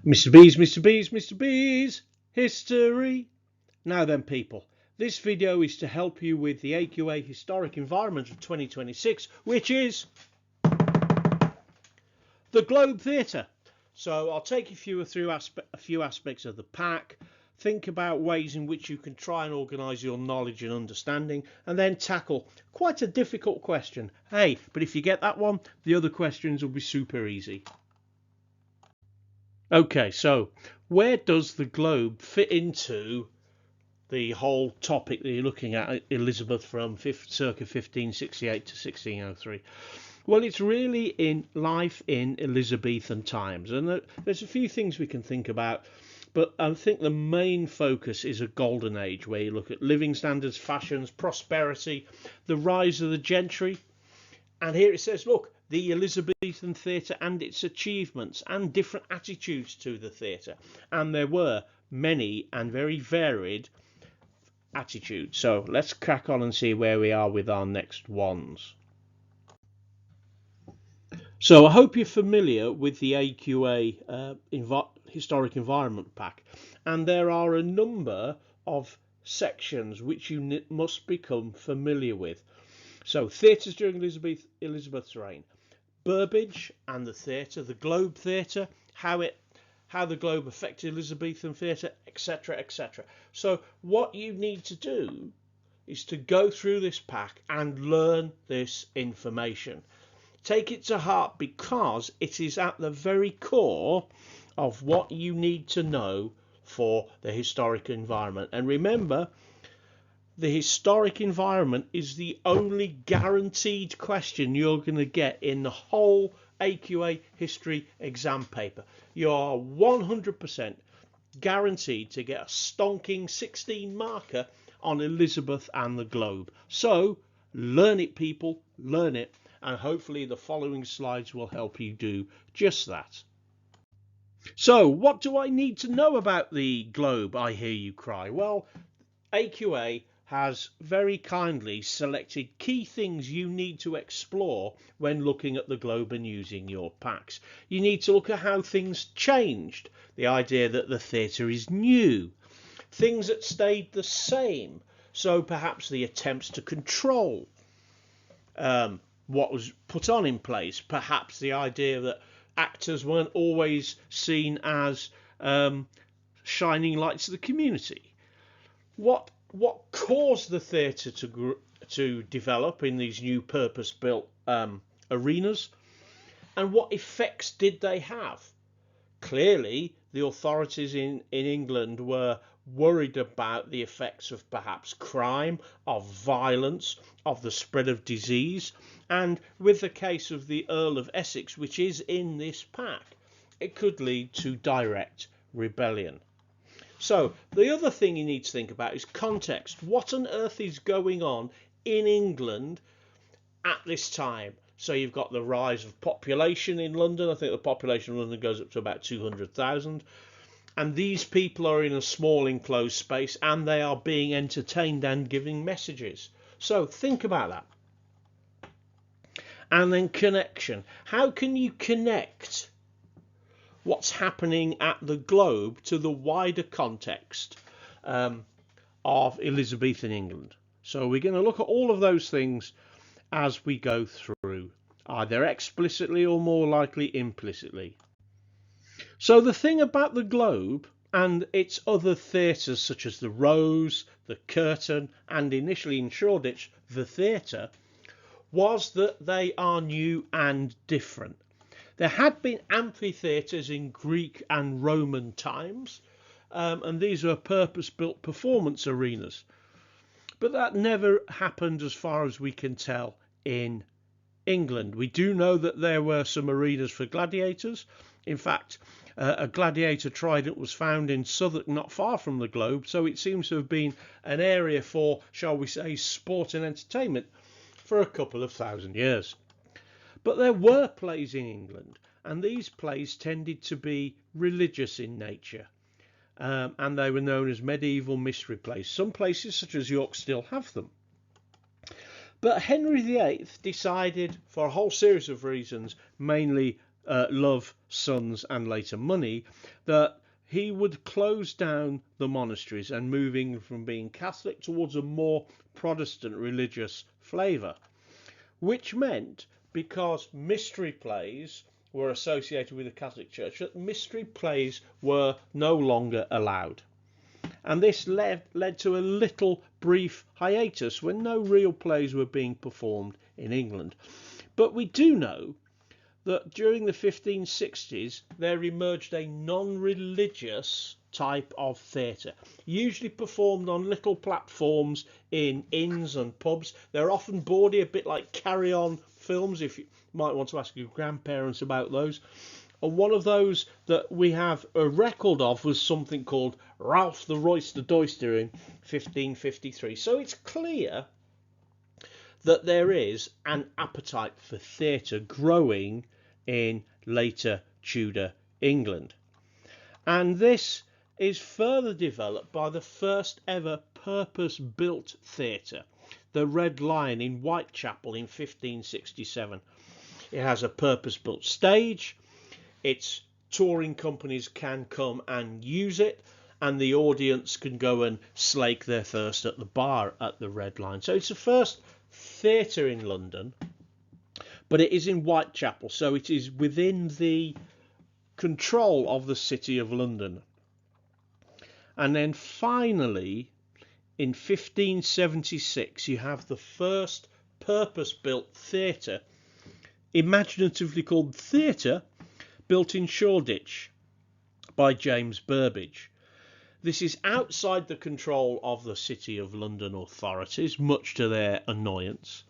Mr. B's, Mr. B's, Mr. B's history. Now then, people, this video is to help you with the AQA Historic Environment of 2026, which is the Globe Theatre. So I'll take you through a few aspects of the pack, think about ways in which you can try and organise your knowledge and understanding, and then tackle quite a difficult question. Hey, but if you get that one, the other questions will be super easy. Okay, so where does the globe fit into the whole topic that you're looking at, Elizabeth from circa 1568 to 1603? Well, it's really in life in Elizabethan times, and there's a few things we can think about, but I think the main focus is a golden age where you look at living standards, fashions, prosperity, the rise of the gentry. And here it says, look, the Elizabethan theatre and its achievements and different attitudes to the theatre. And there were many and very varied attitudes. So let's crack on and see where we are with our next ones. So I hope you're familiar with the AQA Historic Environment Pack. And there are a number of sections which you must become familiar with. So theatres during Elizabeth's reign, Burbage and the theatre, the Globe Theatre, how the Globe affected Elizabethan theatre, etc., etc. So what you need to do is to go through this pack and learn this information. Take it to heart because it is at the very core of what you need to know for the historic environment. And remember, the historic environment is the only guaranteed question you're going to get in the whole AQA history exam paper. You're 100% guaranteed to get a stonking 16 marker on Elizabeth and the Globe. So learn it, people, learn it, and hopefully the following slides will help you do just that. So what do I need to know about the Globe, I hear you cry? Well, AQA has very kindly selected key things you need to explore when looking at the globe and using your packs. You need to look at how things changed, the idea that the theatre is new, things that stayed the same, so perhaps the attempts to control what was put on in place, perhaps the idea that actors weren't always seen as shining lights of the community. What caused the theatre to develop in these new purpose-built arenas, and what effects did they have? Clearly, the authorities in England were worried about the effects of perhaps crime, of violence, of the spread of disease, and with the case of the Earl of Essex, which is in this pack, it could lead to direct rebellion. So the other thing you need to think about is context. What on earth is going on in England at this time? So you've got the rise of population in London. I think the population in London goes up to about 200,000. And these people are in a small enclosed space and they are being entertained and giving messages. So think about that. And then connection. How can you connect what's happening at the Globe to the wider context of Elizabethan England? So we're going to look at all of those things as we go through, either explicitly or more likely implicitly. So the thing about the Globe and its other theatres such as the Rose, the Curtain, and initially in Shoreditch, the Theatre, was that they are new and different. There had been amphitheatres in Greek and Roman times, and these were purpose-built performance arenas. But that never happened as far as we can tell in England. We do know that there were some arenas for gladiators. In fact, a gladiator trident was found in Southwark, not far from the Globe, so it seems to have been an area for, shall we say, sport and entertainment for a couple of thousand years. But there were plays in England, and these plays tended to be religious in nature, and they were known as medieval mystery plays. Some places, such as York, still have them. But Henry VIII decided, for a whole series of reasons, mainly love, sons, and later money, that he would close down the monasteries and moving from being Catholic towards a more Protestant religious flavour, which meant, because mystery plays were associated with the Catholic Church, that mystery plays were no longer allowed. And this led to a little brief hiatus when no real plays were being performed in England. But we do know that during the 1560s there emerged a non-religious type of theatre, usually performed on little platforms in inns and pubs. They're often bawdy, a bit like carry-on films, if you might want to ask your grandparents about those. And one of those that we have a record of was something called Ralph the Royster Doyster in 1553. So it's clear that there is an appetite for theatre growing in later Tudor England. And this is further developed by the first ever purpose-built theatre, the Red Lion in Whitechapel in 1567. It has a purpose-built stage, its touring companies can come and use it, and the audience can go and slake their thirst at the bar at the Red Lion. So it's the first theatre in London, but it is in Whitechapel, so it is within the control of the City of London. And then finally, in 1576, you have the first purpose-built theatre, imaginatively called Theatre, built in Shoreditch by James Burbage. This is outside the control of the City of London authorities, much to their annoyance.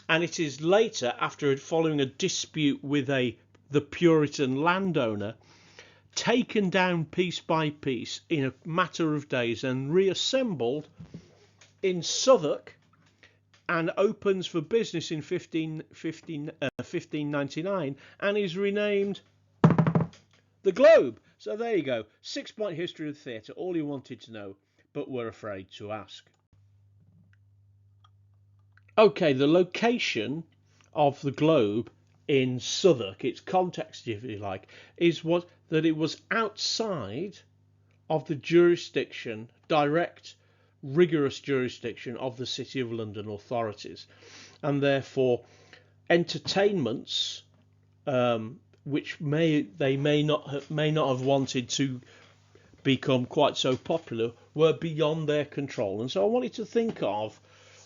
And it is later, following a dispute with the Puritan landowner, taken down piece by piece in a matter of days and reassembled in Southwark, and opens for business in 1599 and is renamed the Globe. So there you go, 6-point history of the theatre, all you wanted to know but were afraid to ask. Okay, the location of the Globe in Southwark, its context if you like, is that it was outside of the jurisdiction, direct, rigorous jurisdiction of the City of London authorities, and therefore entertainments which they may not have wanted to become quite so popular were beyond their control. And so I wanted to think of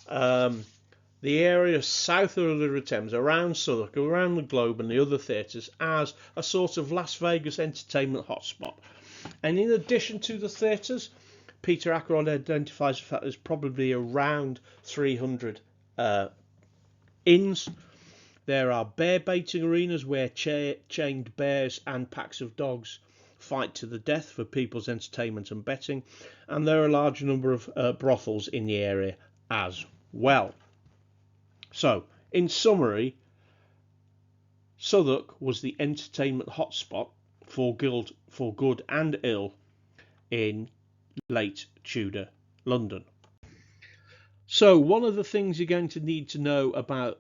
the area south of the River Thames, around Southwark, around the Globe and the other theatres, as a sort of Las Vegas entertainment hotspot. And in addition to the theatres, Peter Ackroyd identifies the fact there's probably around 300 inns. There are bear baiting arenas where chained bears and packs of dogs fight to the death for people's entertainment and betting. And there are a large number of brothels in the area as well. So, in summary, Southwark was the entertainment hotspot for good and ill in late Tudor London. So one of the things you're going to need to know about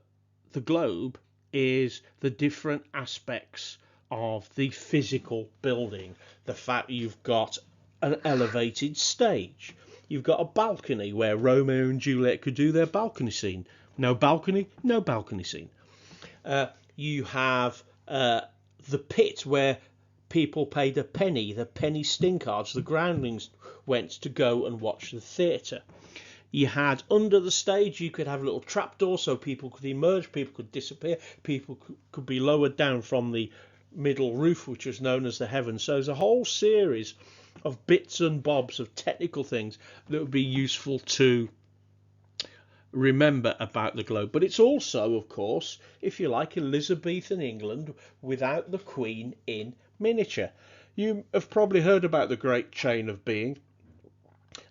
the Globe is the different aspects of the physical building. The fact you've got an elevated stage, you've got a balcony where Romeo and Juliet could do their balcony scene. No balcony, no balcony scene. You have the pit where people paid a penny, the penny stinkards, the groundlings went to go and watch the theatre. You had under the stage, you could have a little trapdoor so people could emerge, people could disappear, people could be lowered down from the middle roof, which was known as the heavens. So there's a whole series of bits and bobs of technical things that would be useful to remember about the Globe. But it's also, of course, if you like, Elizabethan England without the Queen in miniature. You have probably heard about the Great Chain of Being,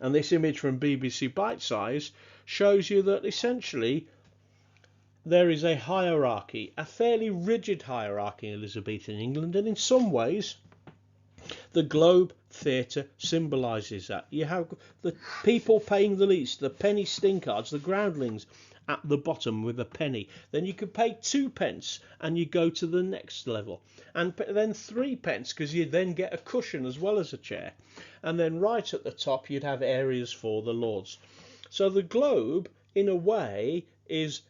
and this image from BBC Bitesize shows you that essentially there is a hierarchy, a fairly rigid hierarchy in Elizabethan England, and in some ways the Globe Theatre symbolises that. You have the people paying the least, the penny stinkards, the groundlings, at the bottom with a penny. Then you could pay 2p and you go to the next level, and then 3p because you then get a cushion as well as a chair. And then right at the top you'd have areas for the lords. So the Globe, in a way, is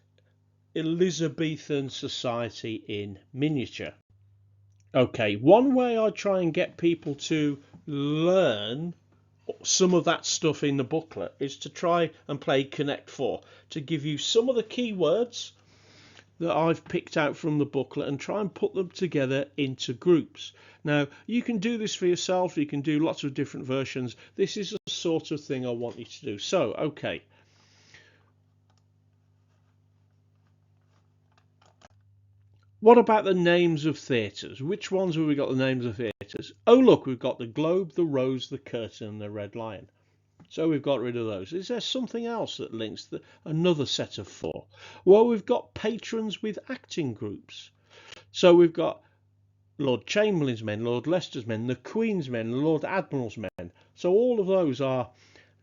Elizabethan society in miniature. Okay, one way I try and get people to learn some of that stuff in the booklet is to try and play Connect 4, to give you some of the keywords that I've picked out from the booklet and try and put them together into groups. Now, you can do this for yourself, you can do lots of different versions. This is the sort of thing I want you to do. So, okay. What about the names of theatres? Which ones have we got the names of theatres? Oh, look, we've got the Globe, the Rose, the Curtain, and the Red Lion. So we've got rid of those. Is there something else that links another set of 4? Well, we've got patrons with acting groups. So we've got Lord Chamberlain's men, Lord Leicester's men, the Queen's men, Lord Admiral's men. So all of those are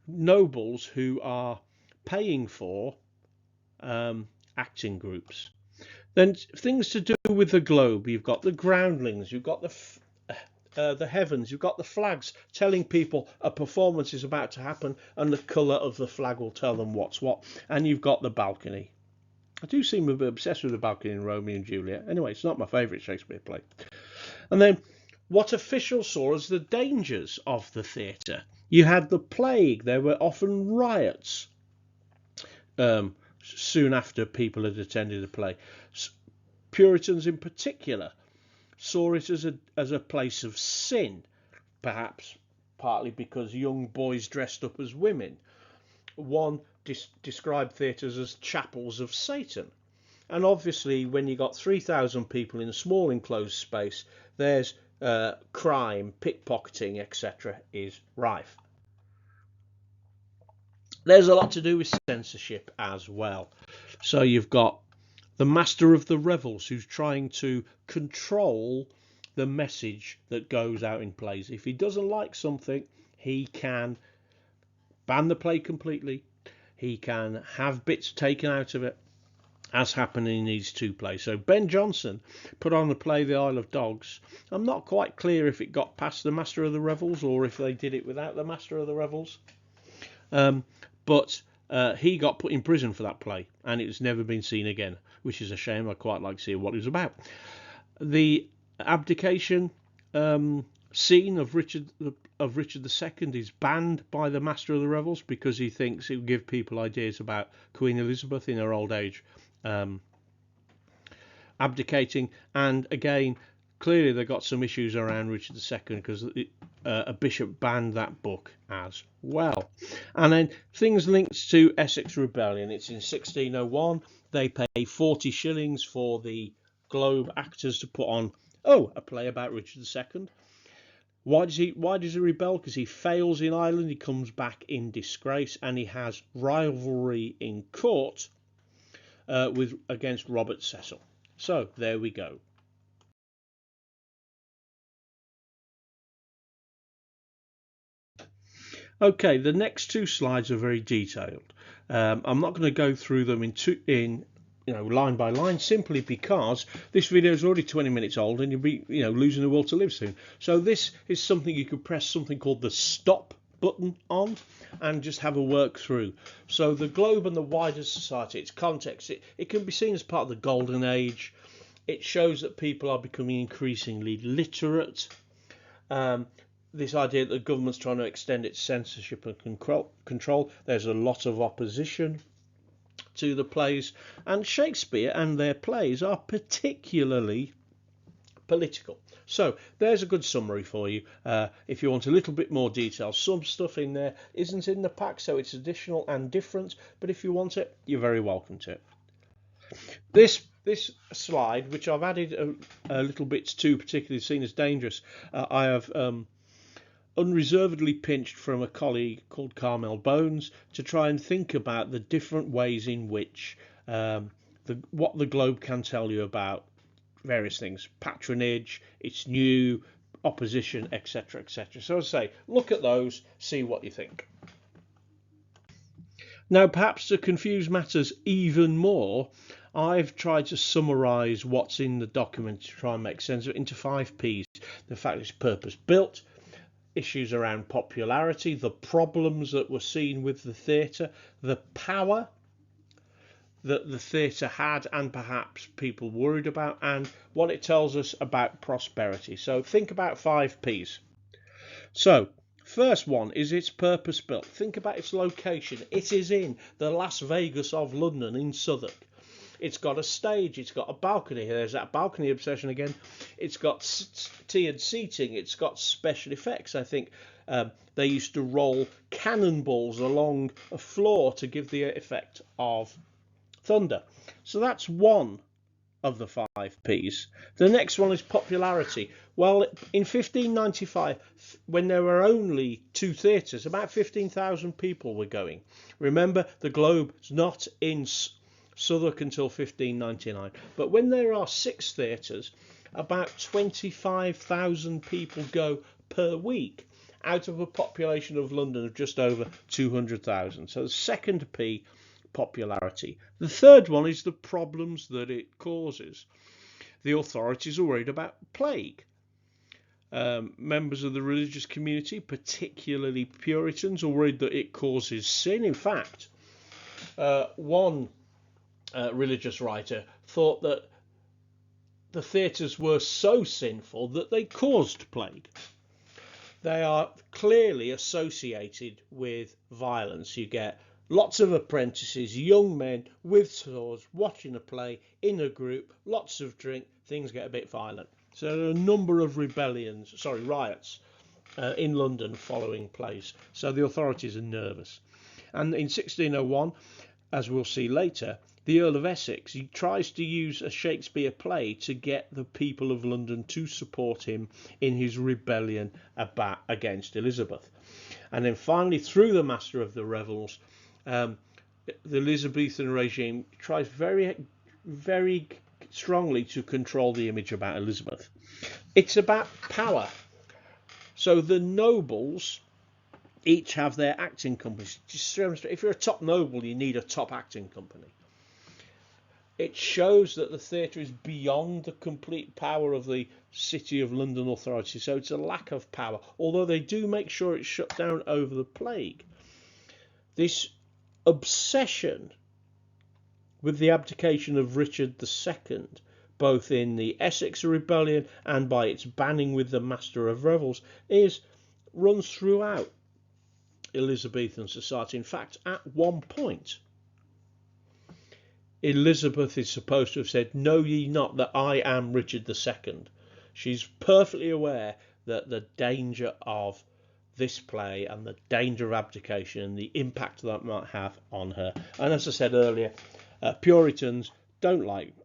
nobles who are paying for acting groups. Then things to do with the Globe. You've got the groundlings, you've got the heavens, you've got the flags telling people a performance is about to happen, and the colour of the flag will tell them what's what. And you've got the balcony. I do seem a bit obsessed with the balcony in Romeo and Juliet. Anyway, it's not my favourite Shakespeare play. And then what officials saw as the dangers of the theatre. You had the plague. There were often riots soon after people had attended a play. Puritans in particular saw it as a place of sin, perhaps partly because young boys dressed up as women. One described theatres as chapels of Satan. And obviously when you got 3,000 people in a small enclosed space, there's crime, pickpocketing, etc. is rife. There's a lot to do with censorship as well. So you've got the master of the revels who's trying to control the message that goes out in plays. If he doesn't like something, he can ban the play completely. He can have bits taken out of it, as happened in these 2 plays. So Ben Jonson put on the play The Isle of Dogs. I'm not quite clear if it got past the master of the revels or if they did it without the master of the revels. But he got put in prison for that play, and it's never been seen again, which is a shame. I quite like seeing what it was about. The abdication scene of Richard II is banned by the Master of the Revels because he thinks it will give people ideas about Queen Elizabeth in her old age abdicating. And again, clearly they got some issues around Richard II because a bishop banned that book as well. And then things linked to Essex Rebellion. It's in 1601. They pay 40 shillings for the Globe actors to put on a play about Richard II. Why does he rebel? Because he fails in Ireland, he comes back in disgrace, and he has rivalry in court against Robert Cecil. So there we go. Okay, the next 2 slides are very detailed. I'm not going to go through them in line by line, simply because this video is already 20 minutes old and you'll be losing the will to live soon. So this is something you could press something called the stop button on and just have a work through. So the Globe and the wider society, its context, it can be seen as part of the golden age. It shows that people are becoming increasingly literate. This idea that the government's trying to extend its censorship and control. There's a lot of opposition to the plays, and Shakespeare and their plays are particularly political. So there's a good summary for you. If you want a little bit more detail, some stuff in there isn't in the pack, so it's additional and different, but if you want it, you're very welcome to it. This slide, which I've added a little bits to, particularly seen as dangerous, I have unreservedly pinched from a colleague called Carmel Bones to try and think about the different ways in which what the Globe can tell you about various things: patronage, its new opposition, etc., etc. So I say, look at those, see what you think. Now, perhaps to confuse matters even more, I've tried to summarise what's in the document to try and make sense of it into 5 Ps. The fact it's purpose built, issues around popularity, the problems that were seen with the theatre, the power that the theatre had and perhaps people worried about, and what it tells us about prosperity. So think about 5 Ps. So first one is its purpose built. Think about its location. It is in the Las Vegas of London in Southwark. It's got a stage, it's got a balcony. There's that balcony obsession again. It's got tiered seating, it's got special effects. I think they used to roll cannonballs along a floor to give the effect of thunder. So that's one of the 5 Ps. The next one is popularity. Well, in 1595, when there were only 2 theatres, about 15,000 people were going. Remember, the Globe's not in Southwark until 1599, but when there are 6 theatres, about 25,000 people go per week out of a population of London of just over 200,000. So the second P, popularity. The third one is the problems that it causes. The authorities are worried about plague. Members of the religious community, particularly Puritans, are worried that it causes sin. In fact, one religious writer thought that the theatres were so sinful that they caused plague. They are clearly associated with violence. You get lots of apprentices, young men with swords, watching a play in a group, lots of drink, things get a bit violent. So there are a number of riots in London following plays. So the authorities are nervous. And in 1601, as we'll see later, the Earl of Essex, he tries to use a Shakespeare play to get the people of London to support him in his rebellion against Elizabeth. And then finally, through the Master of the Revels, the Elizabethan regime tries very, very strongly to control the image about Elizabeth. It's about power. So the nobles each have their acting companies. If you're a top noble, you need a top acting company. It shows that the theatre is beyond the complete power of the City of London authority. So it's a lack of power, although they do make sure it's shut down over the plague. This obsession with the abdication of Richard II, both in the Essex Rebellion and by its banning with the Master of Revels, runs throughout Elizabethan society. In fact, at one point, Elizabeth is supposed to have said, "Know ye not that I am Richard II?" She's perfectly aware that the danger of this play and the danger of abdication and the impact that might have on her. And as I said earlier, Puritans don't like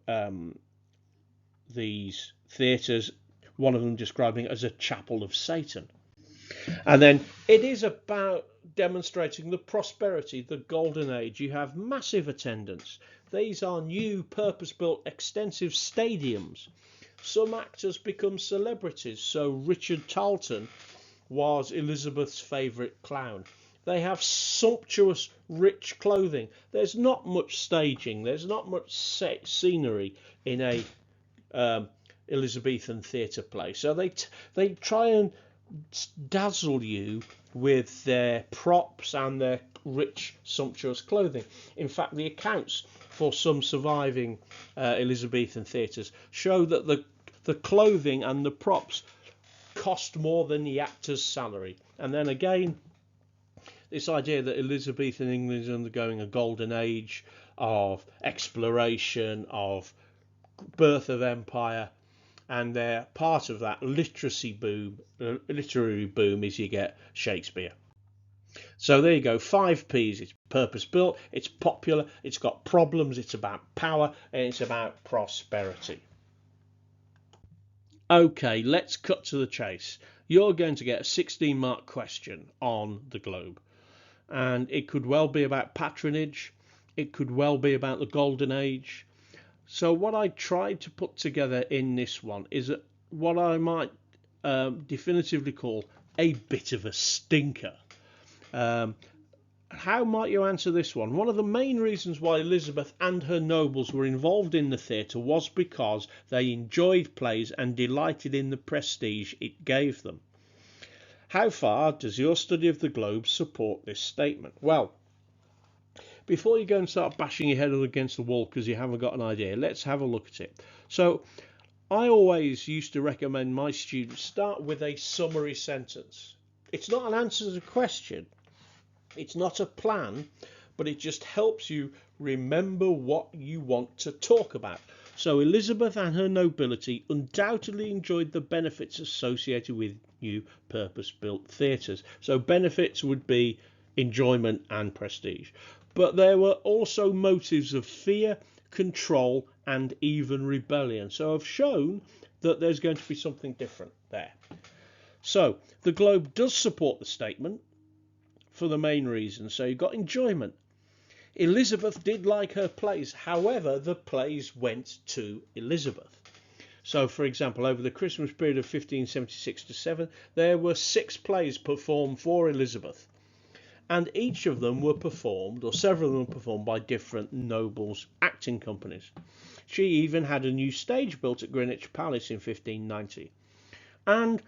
these theatres, one of them describing it as a chapel of Satan. And then it is about demonstrating the prosperity, the golden age. You have massive attendance. These are new purpose-built extensive stadiums. Some actors become celebrities. So Richard Tarleton was Elizabeth's favourite clown. They have sumptuous, rich clothing. There's not much staging. There's not much set scenery in a Elizabethan theatre play. So they try and dazzle you with their props and their rich, sumptuous clothing. In fact, the accounts for some surviving Elizabethan theatres show that the clothing and the props cost more than the actor's salary. And then again, this idea that Elizabethan England is undergoing a golden age of exploration, of birth of empire, and they're part of that literary boom is you get Shakespeare. So there you go, 5 Ps. It's purpose built, it's popular, it's got problems, it's about power, and it's about prosperity. Okay, let's cut to the chase. You're going to get a 16-mark question on the Globe, and it could well be about patronage, it could well be about the golden age. So what I tried to put together in this one is what I might definitively call a bit of a stinker. How might you answer this one? One of the main reasons why Elizabeth and her nobles were involved in the theatre was because they enjoyed plays and delighted in the prestige it gave them. How far does your study of the globe support this statement? Well, before you go and start bashing your head against the wall because you haven't got an idea, let's have a look at it. So, I always used to recommend my students start with a summary sentence. It's not an answer to the question. It's not a plan, but it just helps you remember what you want to talk about. So Elizabeth and her nobility undoubtedly enjoyed the benefits associated with new purpose-built theatres. So benefits would be enjoyment and prestige. But there were also motives of fear, control, and even rebellion. So I've shown that there's going to be something different there. So the Globe does support the statement for the main reason. So you've got enjoyment. Elizabeth did like her plays. However, the plays went to Elizabeth. So, for example, over the Christmas period of 1576 to 7, there were 6 plays performed for Elizabeth. And each of them were performed, or several of them were performed, by different nobles' acting companies. She even had a new stage built at Greenwich Palace in 1590. And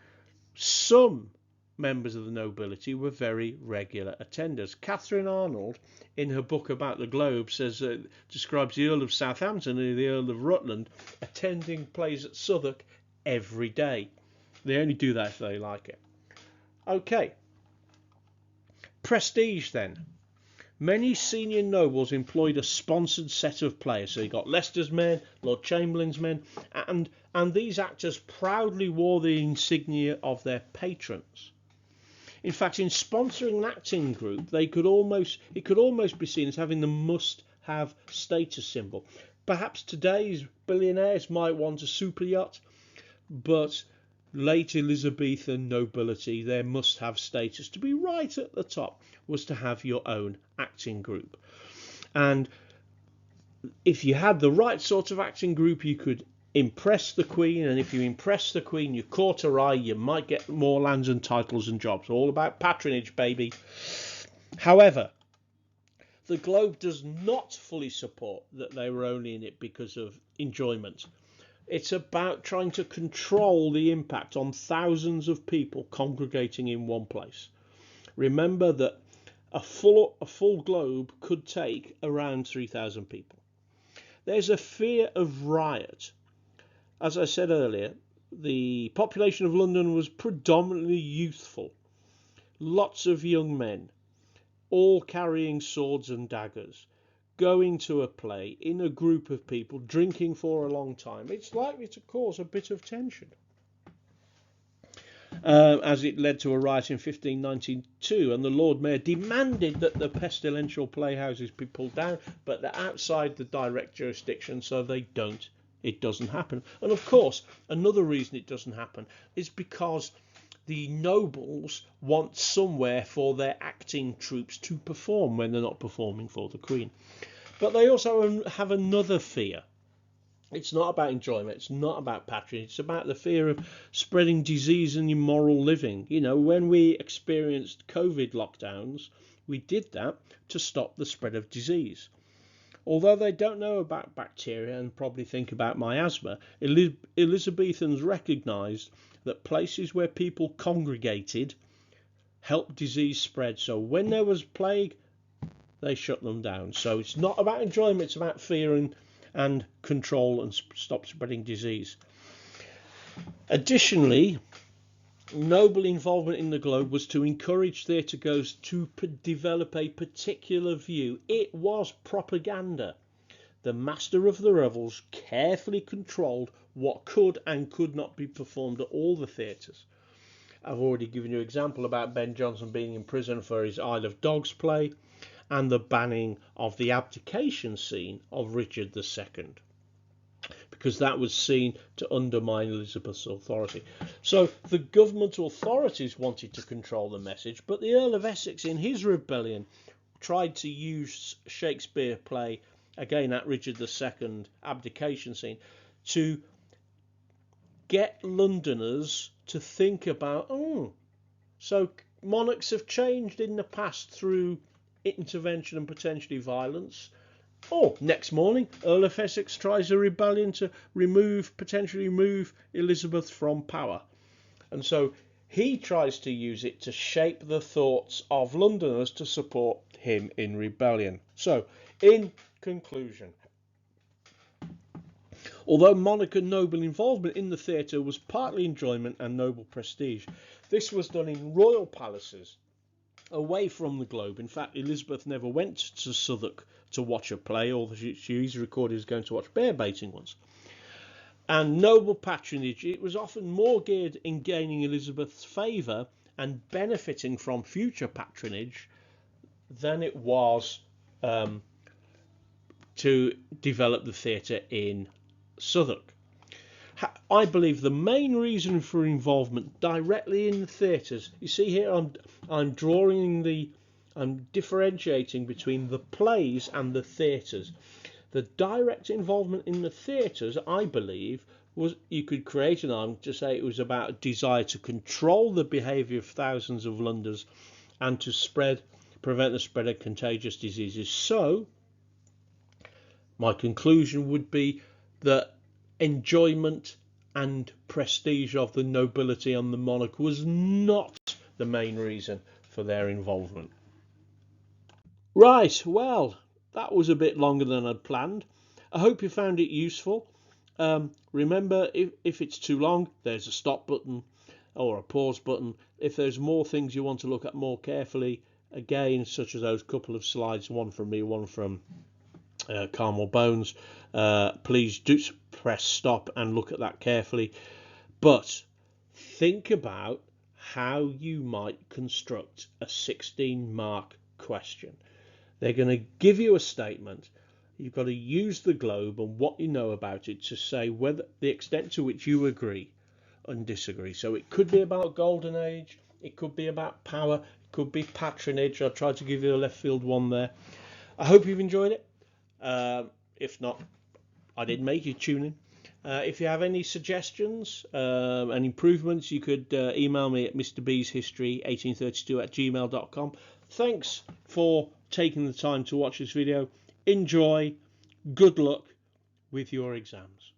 some members of the nobility were very regular attenders. Catherine Arnold, in her book about the Globe, describes the Earl of Southampton and the Earl of Rutland attending plays at Southwark every day. They only do that if they like it. Okay. Prestige then. Many senior nobles employed a sponsored set of players. So you got Leicester's men, Lord Chamberlain's men, and these actors proudly wore the insignia of their patrons. In fact, in sponsoring an acting group, it could almost be seen as having the must-have status symbol. Perhaps today's billionaires might want a super yacht, but late Elizabethan nobility, their must-have status to be right at the top was to have your own acting group. And if you had the right sort of acting group, you could impress the Queen, and if you impress the Queen, you caught her eye, you might get more lands and titles and jobs. All about patronage, baby. However, the Globe does not fully support that they were only in it because of enjoyment. It's about trying to control the impact on thousands of people congregating in one place. Remember that a full Globe could take around 3,000 people. There's a fear of riot. As I said earlier, the population of London was predominantly youthful. Lots of young men, all carrying swords and daggers, going to a play in a group of people, drinking for a long time. It's likely to cause a bit of tension. As it led to a riot in 1592, and the Lord Mayor demanded that the pestilential playhouses be pulled down, but they're outside the direct jurisdiction, so it doesn't happen. And of course, another reason it doesn't happen is because the nobles want somewhere for their acting troupes to perform when they're not performing for the Queen. But they also have another fear. It's not about enjoyment, it's not about patronage, it's about the fear of spreading disease and immoral living. You know, when we experienced COVID lockdowns, we did that to stop the spread of disease. Although they don't know about bacteria and probably think about miasma, Elizabethans recognised that places where people congregated helped disease spread. So when there was plague, they shut them down. So it's not about enjoyment, it's about fear and control and stop spreading disease. Additionally, noble involvement in the Globe was to encourage theatregoers to develop a particular view. It was propaganda. The master of the revels carefully controlled what could and could not be performed at all the theatres. I've already given you an example about Ben Jonson being in prison for his Isle of Dogs play, and the banning of the abdication scene of Richard II, because that was seen to undermine Elizabeth's authority. So the government authorities wanted to control the message, but the Earl of Essex, in his rebellion, tried to use Shakespeare play, again at Richard II abdication scene, to get Londoners to think about, so monarchs have changed in the past through intervention and potentially violence. Or next morning, Earl of Essex tries a rebellion to potentially remove Elizabeth from power. And so he tries to use it to shape the thoughts of Londoners to support him in rebellion. So, in conclusion, although monarch and noble involvement in the theatre was partly enjoyment and noble prestige, this was done in royal palaces away from the globe. In fact, Elizabeth never went to Southwark to watch a play, although she is recorded as going to watch bear baiting once. And noble patronage, it was often more geared in gaining Elizabeth's favour and benefiting from future patronage than it was to develop the theatre in Southwark. I believe the main reason for involvement directly in the theatres, you see here I'm differentiating between the plays and the theatres. The direct involvement in the theatres, I believe, was, you could create an argument to say it was about a desire to control the behaviour of thousands of Londoners and to prevent the spread of contagious diseases. So, my conclusion would be that enjoyment and prestige of the nobility and the monarch was not the main reason for their involvement. Right, well, that was a bit longer than I'd planned. I hope you found it useful. Remember, if it's too long, there's a stop button or a pause button. If there's more things you want to look at more carefully, again, such as those couple of slides, one from me, one from Carmel Bones, please do press stop and look at that carefully. But think about how you might construct a 16-mark question. They're going to give you a statement. You've got to use the globe and what you know about it to say whether the extent to which you agree and disagree. So it could be about golden age, it could be about power, it could be patronage. I tried to give you a left field one there. I hope you've enjoyed it. If not, I did make you tune in. If you have any suggestions and improvements, you could email me at mrbeeshistory1832@gmail.com. Thanks for taking the time to watch this video. Enjoy. Good luck with your exams.